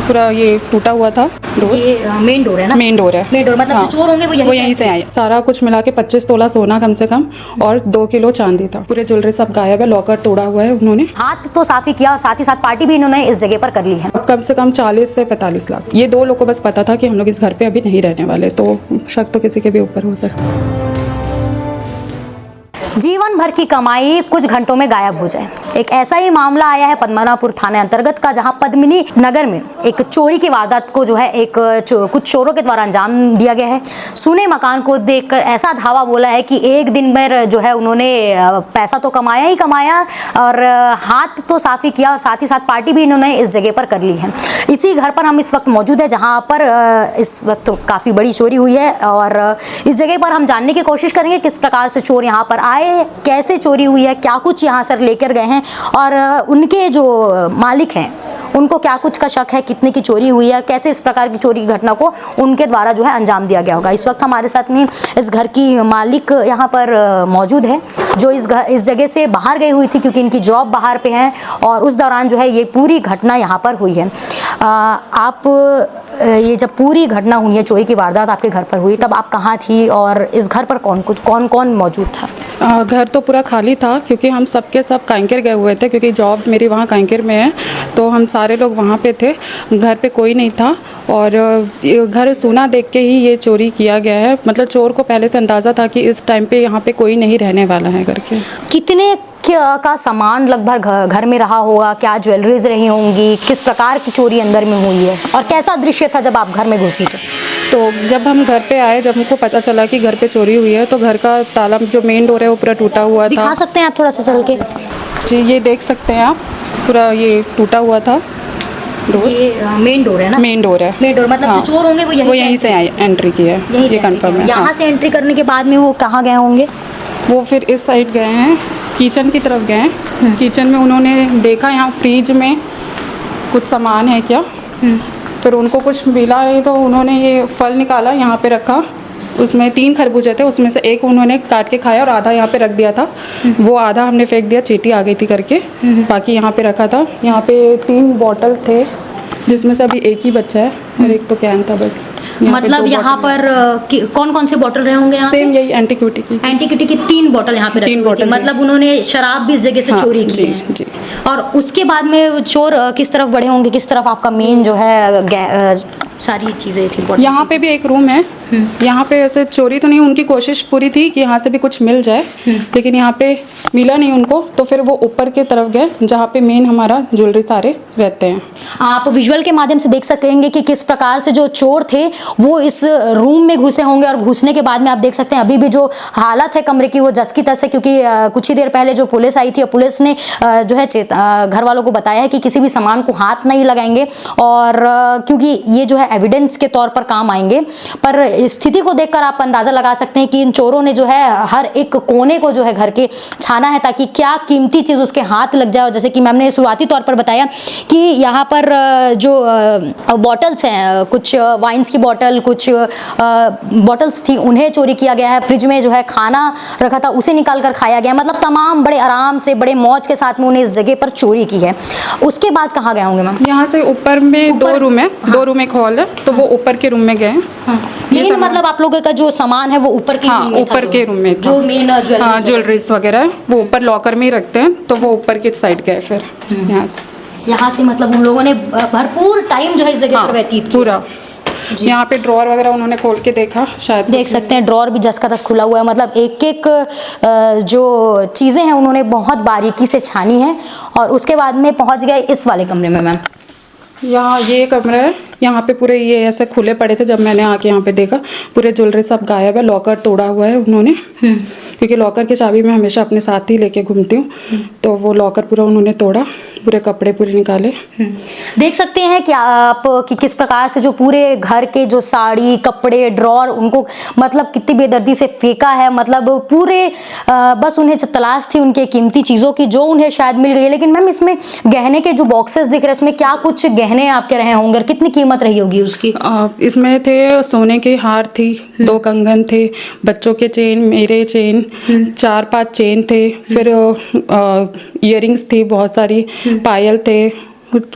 पूरा ये टूटा हुआ था डोर। ये मेन डोर है ना? मेन डोर है। मेन डोर मतलब हाँ, जो चोर होंगे वो यहीं से आए। सारा कुछ मिला के 25 तोला सोना कम से कम और 2 किलो चांदी था। पूरे ज्वेलरी सब गायब है, लॉकर तोड़ा हुआ है उन्होंने। हाथ तो साफ ही किया और साथ ही साथ पार्टी भी इन्होंने इस जगह पर कर ली है। कम से कम 40 से 45 लाख। ये 2 लोग को बस पता था कि हम लोग इस घर पे अभी नहीं रहने वाले, तो शक तो किसी के भी ऊपर हो सकता है। जीवन भर की कमाई कुछ घंटों में गायब हो जाए, एक ऐसा ही मामला आया है पद्मनापुर थाने अंतर्गत का, जहां पद्मिनी नगर में एक चोरी की वारदात को जो है कुछ चोरों के द्वारा अंजाम दिया गया है। सुने मकान को देखकर ऐसा धावा बोला है कि एक दिन में जो है उन्होंने पैसा तो कमाया ही कमाया और हाथ तो साफ ही किया और साथ ही साथ पार्टी भी इन्होंने इस जगह पर कर ली है। इसी घर पर हम इस वक्त मौजूद है जहाँ पर इस वक्त काफ़ी बड़ी चोरी हुई है और इस जगह पर हम जानने की कोशिश करेंगे किस प्रकार से चोर यहाँ पर आए, कैसे चोरी हुई है, क्या कुछ यहाँ से लेकर गए हैं और उनके जो मालिक हैं उनको क्या कुछ का शक है, कितने की चोरी हुई है, कैसे इस प्रकार की चोरी की घटना को उनके द्वारा जो है अंजाम दिया गया होगा। इस वक्त हमारे साथ में इस घर की मालिक यहाँ पर मौजूद है, जो इस जगह से बाहर गई हुई थी क्योंकि इनकी जॉब बाहर पे है और उस दौरान जो है ये पूरी घटना यहाँ पर हुई है। ये जब पूरी घटना हुई है, चोरी की वारदात आपके घर पर हुई, तब आप कहाँ थी और इस घर पर कौन कौन मौजूद था? घर तो पूरा खाली था क्योंकि हम सबके सब कांकेर गए हुए थे, क्योंकि जॉब मेरी वहाँ कांकेर में है, तो हम सारे लोग वहाँ पे थे। घर पे कोई नहीं था और घर सूना देख के ही ये चोरी किया गया है। मतलब चोर को पहले से अंदाज़ा था कि इस टाइम पे यहाँ पे कोई नहीं रहने वाला है घर के। कितने का सामान लगभग घर में रहा होगा, क्या ज्वेलरीज रही होंगी, किस प्रकार की चोरी अंदर में हुई है और कैसा दृश्य था जब आप घर में घुसी थे? तो जब हम घर पे आए, जब हमको पता चला कि घर पे चोरी हुई है, तो घर का ताला जो मेन डोर है वो पूरा टूटा हुआ था। दिखा सकते हैं आप थोड़ा सा चल के? जी, ये देख सकते हैं आप, पूरा ये टूटा हुआ था डोर। ये मेन डोर है ना? मेन डोर है। मेन डोर मतलब हाँ, जो चोर होंगे वो यहीं से आए एंट्री की है, ये कंफर्म है। यहाँ से एंट्री करने के बाद में वो कहाँ गए होंगे? वो फिर इस साइड गए हैं, किचन की तरफ गए हैं। किचन में उन्होंने देखा यहाँ फ्रिज में कुछ सामान है क्या, फिर उनको कुछ मिला नहीं तो उन्होंने ये फल निकाला, यहाँ पे रखा। उसमें 3 खरबूजे थे, उसमें से एक उन्होंने काट के खाया और आधा यहाँ पे रख दिया था। वो आधा हमने फेंक दिया, चींटी आ गई थी करके, बाकी यहाँ पे रखा था। यहाँ पे 3 बॉटल थे जिसमें से अभी एक ही बच्चा है और एक तो कैन था बस। मतलब यहाँ पर कौन कौन से बॉटल रहे होंगे? यहाँ सेम यही एंटीक्विटी की 3 बॉटल यहाँ पे रखी हुई थी। मतलब उन्होंने शराब भी इस जगह से चोरी की है। जी। और उसके बाद में चोर किस तरफ बढ़े होंगे, किस तरफ आपका मेन जो है सारी चीजें थी? यहाँ पे भी एक रूम है, यहाँ पे ऐसे चोरी तो नहीं, उनकी कोशिश पूरी थी कि यहाँ से भी कुछ मिल जाए, लेकिन यहाँ पे मिला नहीं उनको, तो फिर वो ऊपर के तरफ गए जहाँ पे मेन हमारा ज्वेलरी सारे रहते हैं। आप विजुअल के माध्यम से देख सकेंगे कि किस प्रकार से जो चोर थे वो इस रूम में घुसे होंगे और घुसने के बाद में आप देख सकते हैं अभी भी जो हालत है कमरे की वो जस की तस है, क्योंकि कुछ ही देर पहले जो पुलिस आई थी और पुलिस ने जो है घर वालों को बताया है कि किसी भी सामान को हाथ नहीं लगाएंगे और क्योंकि ये जो है एविडेंस के तौर पर काम आएंगे। पर स्थिति को देखकर आप अंदाजा लगा सकते हैं कि इन चोरों ने जो है हर एक कोने को जो है घर के छाना है ताकि क्या कीमती चीज उसके हाथ लग जाए। और जैसे कि मैम ने शुरुआती तौर पर बताया कि यहाँ पर जो बॉटल्स हैं, कुछ वाइन्स की बॉटल, कुछ बॉटल्स थी, उन्हें चोरी किया गया है। फ्रिज में जो है खाना रखा था उसे निकाल कर खाया गया। मतलब तमाम बड़े आराम से बड़े मौज के साथ में उन्हें इस जगह पर चोरी की है। उसके बाद कहाँ गए होंगे मैम? यहाँ से ऊपर में 2 रूम है, 2 रूम एक हॉल है, तो वो ऊपर के रूम में गए। लेकिन मतलब आप लोगों का जो सामान है वो ऊपर के रूम में था? ऊपर के रूम में था। जो मेन ज्वेलरीज वगैरह वो ऊपर लॉकर में ही रखते हैं, तो वो ऊपर की साइड गए। फिर यहाँ से मतलब उन लोगों ने भरपूर टाइम जो है इस जगह पर व्यतीत किया पूरा। यहाँ पे ड्रॉर वगैरह उन्होंने खोल के देखा, शायद देख सकते हैं ड्रॉर भी जस का तस खुला हुआ है। मतलब एक एक जो चीज़ें हैं उन्होंने बहुत बारीकी से छानी है और उसके बाद में पहुँच गए इस वाले कमरे में। मैम यहाँ ये कमरा है, यहाँ पे पूरे ये ऐसे खुले पड़े थे। जब मैंने आके यहाँ पे देखा पूरे ज्वेलरी सब गायब है, लॉकर तोड़ा हुआ है उन्होंने, क्योंकि लॉकर की चाबी मैं हमेशा अपने साथ ही लेके घूमती हूँ, तो वो लॉकर पूरा उन्होंने तोड़ा, पूरे कपड़े पूरे निकाले। देख सकते हैं कि आप कि किस प्रकार से जो पूरे घर के जो साड़ी, कपड़े, ड्रॉर, उनको मतलब कितनी बेदर्दी से फेंका है। मतलब पूरे बस उन्हें तलाश थी उनके कीमती चीज़ों की जो उन्हें शायद मिल गई। लेकिन मैम इसमें गहने के जो बॉक्सेस दिख रहे हैं, इसमें क्या कुछ गहने आपके रहे होंगे, कितनी कीमत रही होगी उसकी? इसमें थे सोने के हार थी, 2 कंगन थे, बच्चों के चेन, मेरे चेन, 4-5 चेन थे, फिर इयररिंग्स थी बहुत सारी, पायल थे,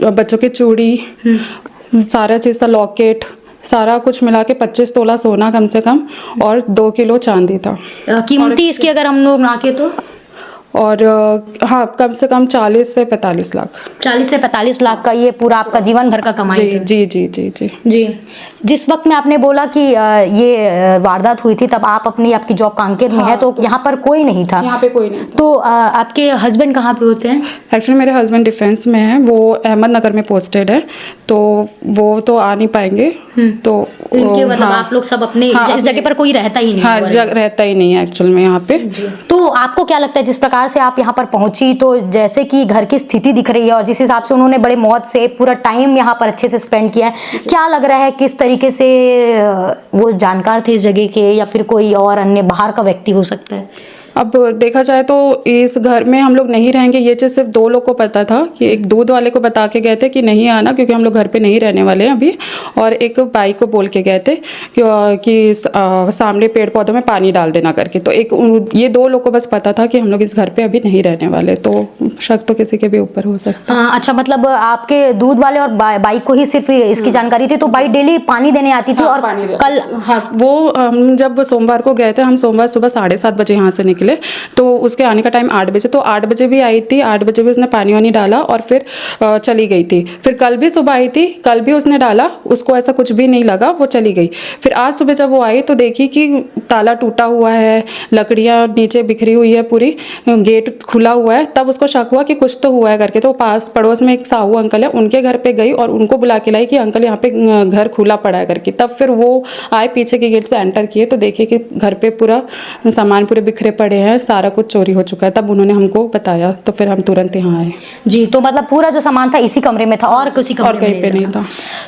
बच्चों के चूड़ी, सारा चीज़ था, लॉकेट, सारा कुछ मिला के 25 तोला सोना कम से कम और 2 किलो चांदी था। कीमती इसकी अगर हम लोग नाके तो और हाँ, कम से कम 40 से 45 लाख। 40 से 45 लाख का ये पूरा आपका जीवन भर का कमाई जी थी। जी जी जी जी जी। जिस वक्त में आपने बोला कि ये वारदात हुई थी तब आपकी जॉब कांकेर में है, तो यहाँ पर कोई नहीं था? यहाँ पे कोई नहीं था। तो आपके हस्बैंड कहाँ पे होते हैं? एक्चुअली मेरे हस्बैंड डिफेंस में है, वो अहमदनगर में पोस्टेड है, तो वो तो आ नहीं पाएंगे। तो इनके मतलब हाँ, आप लोग सब अपने हाँ, इस जगह पर कोई रहता ही नहीं हाँ, है? रहता ही नहीं है एक्चुअल में यहाँ पे। तो आपको क्या लगता है जिस प्रकार से आप यहाँ पर पहुंची, तो जैसे कि घर की स्थिति दिख रही है और जिस हिसाब से उन्होंने बड़े मौत से पूरा टाइम यहाँ पर अच्छे से स्पेंड किया है, क्या लग रहा है किस तरीके से वो जानकार थे इस जगह के, या फिर कोई और अन्य बाहर का व्यक्ति हो सकता है? अब देखा जाए तो इस घर में हम लोग नहीं रहेंगे, ये चीज़ सिर्फ 2 लोग को पता था कि एक दूध वाले को बता के गए थे कि नहीं आना क्योंकि हम लोग घर पे नहीं रहने वाले हैं अभी, और एक भाई को बोल के गए थे कि सामने पेड़ पौधों में पानी डाल देना करके। तो ये 2 लोग को बस पता था कि हम लोग इस घर पे अभी नहीं रहने वाले, तो शक तो किसी के भी ऊपर हो सकता है। अच्छा, मतलब आपके दूध वाले और बाई को ही सिर्फ इसकी जानकारी थी, तो बाई डेली पानी देने आती थी? और कल वो हम जब सोमवार को गए थे, हम सोमवार सुबह 7:30 बजे यहाँ से निकले, तो उसके आने का टाइम 8 बजे, तो 8 बजे भी आई थी, 8 बजे भी उसने पानी वानी डाला और फिर चली गई थी। फिर कल भी सुबह आई थी, कल भी उसने डाला, उसको ऐसा कुछ भी नहीं लगा, वो चली गई। फिर आज सुबह जब वो आई तो देखी कि ताला टूटा हुआ है, लकड़ियाँ नीचे बिखरी हुई है पूरी, गेट खुला हुआ है। तब उसको शक हुआ कि कुछ तो हुआ है करके, तो पास पड़ोस में एक साहू अंकल है, उनके घर पे गई और उनको बुला के लाई कि अंकल यहाँ पे घर खुला पड़ा है करके। तब फिर वो आए, पीछे के गेट से एंटर किए तो देखे कि घर पे पूरा सामान पूरे बिखरे पड़े हैं, सारा कुछ चोरी हो चुका है। तब उन्होंने हमको बताया तो फिर हम तुरंत यहाँ आए। जी। तो मतलब पूरा जो सामान था इसी कमरे में था और किसी कमरे में कहीं पे नहीं था।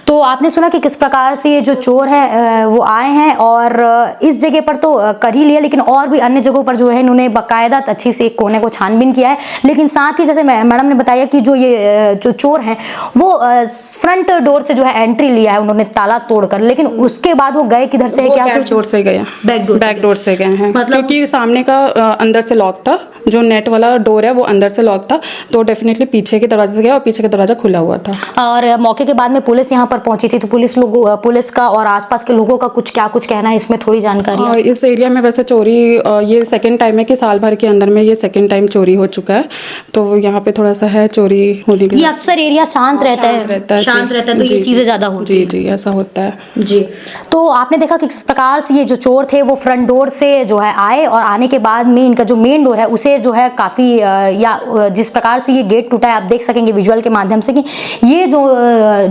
तो आपने सुना कि किस प्रकार से ये जो चोर है वो आए हैं, और इस जगह पर तो कर ही लिया, लेकिन और भी अन्य जगहों पर जो है इन्होंने बाकायदा अच्छी से एक कोने को छानबीन किया है। लेकिन साथ ही जैसे मैडम ने बताया कि जो चोर हैं वो फ्रंट डोर से जो है एंट्री लिया है उन्होंने, ताला तोड़कर, लेकिन उसके बाद वो गए किधर से? क्या बैक डोर से गया? बैक डोर से गए हैं, मतलब क्योंकि सामने का अंदर से लॉक था, जो नेट वाला डोर है वो अंदर से लॉक था, तो डेफिनेटली पीछे के दरवाजे से गया और पीछे का दरवाजा खुला हुआ था। और मौके के बाद में पुलिस यहाँ पर पहुंची थी, तो पुलिस का और आसपास के लोगों का कुछ कहना है इसमें, थोड़ी जानकारी? इस एरिया में वैसे चोरी ये सेकंड टाइम है कि साल भर के अंदर में ये सेकंड टाइम चोरी हो चुका है, तो यहाँ पे थोड़ा सा है चोरी होने की। ये अक्सर एरिया शांत रहता है, शांत रहता है, तो ये चीजें ज्यादा होती है। जी, ऐसा होता है जी। तो आपने देखा कि किस प्रकार से ये जो चोर थे वो फ्रंट डोर से जो है आए, और आने के बाद में इनका जो मेन डोर है उसे जो है काफी या जिस प्रकार से ये गेट टूटा है आप देख सकेंगे विजुअल के माध्यम से कि ये जो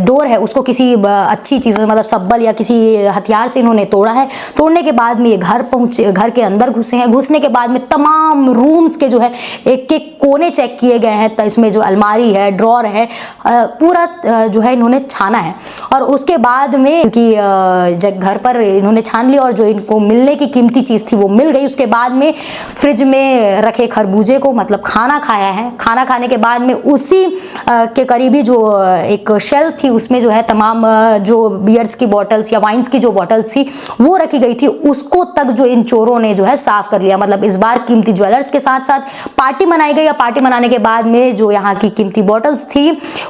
डोर है उसको किसी अच्छी चीज़ों मतलब सब्बल या किसी हथियार से इन्होंने तोड़ा है। तोड़ने के बाद में ये घर के अंदर घुसे हैं। घुसने के बाद में तमाम रूम्स के जो है एक एक कोने चेक किए गए हैं, तो इसमें जो अलमारी है, ड्रॉर है, पूरा जो है इन्होंने छाना है। और उसके बाद में क्योंकि जब घर पर इन्होंने छान लिया और जो इनको मिलने की कीमती चीज़ थी वो मिल गई, उसके बाद में फ्रिज में रखे खरबूजे को मतलब खाना खाया है। खाना खाने के बाद में उसी के करीबी जो एक शेल्फ थी उसमें जो है तमाम जो बियर्स की बॉटल्स या वाइन्स की जो बॉटल्स थी वो रखी गई थी, उसको तक जो इन चोरों ने जो है साफ कर लिया। मतलब इस बार कीमती ज्वेलर्स के साथ साथ पार्टी मनाई गई, या पार्टी मनाने के बाद में जो यहाँ की कीमती बॉटल्स थी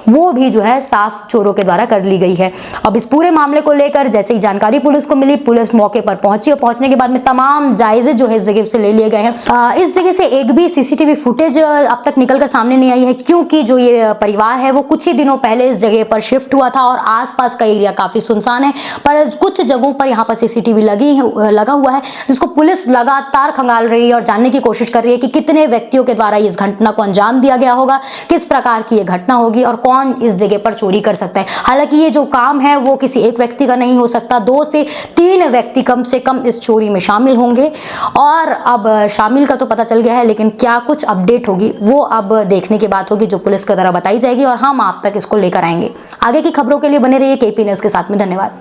वो भी जो है साफ चोरों के द्वारा कर ली गई है। अब इस पूरे मामले को लेकर जैसे ही जानकारी पुलिस को मिली, पुलिस मौके पर पहुंची और पहुंचने के बाद में तमाम जायजे जो है इस जगह से ले लिए गए हैं। इस जगह से एक भी सीसीटीवी फुटेज अब तक निकलकर सामने नहीं आई है, क्योंकि जो ये परिवार है वो कुछ ही दिनों पहले इस जगह पर शिफ्ट हुआ था और आसपास का एरिया काफी सुनसान है। पर कुछ जगहों पर यहाँ पर सीसीटीवी लगा हुआ है, जिसको पुलिस लगातार खंगाल रही है और जानने की कोशिश कर रही है कि कितने व्यक्तियों के द्वारा इस घटना को अंजाम दिया गया होगा, किस प्रकार की ये घटना होगी और कौन इस जगह पर चोरी कर सकता है। हालांकि ये जो काम है वो किसी एक व्यक्ति का नहीं हो सकता, 2 से 3 व्यक्ति कम से कम इस चोरी में शामिल होंगे। और अब शामिल का तो पता चल गया है, लेकिन क्या कुछ अपडेट होगी वो अब देखने की बात होगी, जो पुलिस के द्वारा बताई जाएगी और हम आप तक इसको लेकर आएंगे। आगे की खबरों के लिए बने रहिए केपी न्यूज़ के साथ में। धन्यवाद।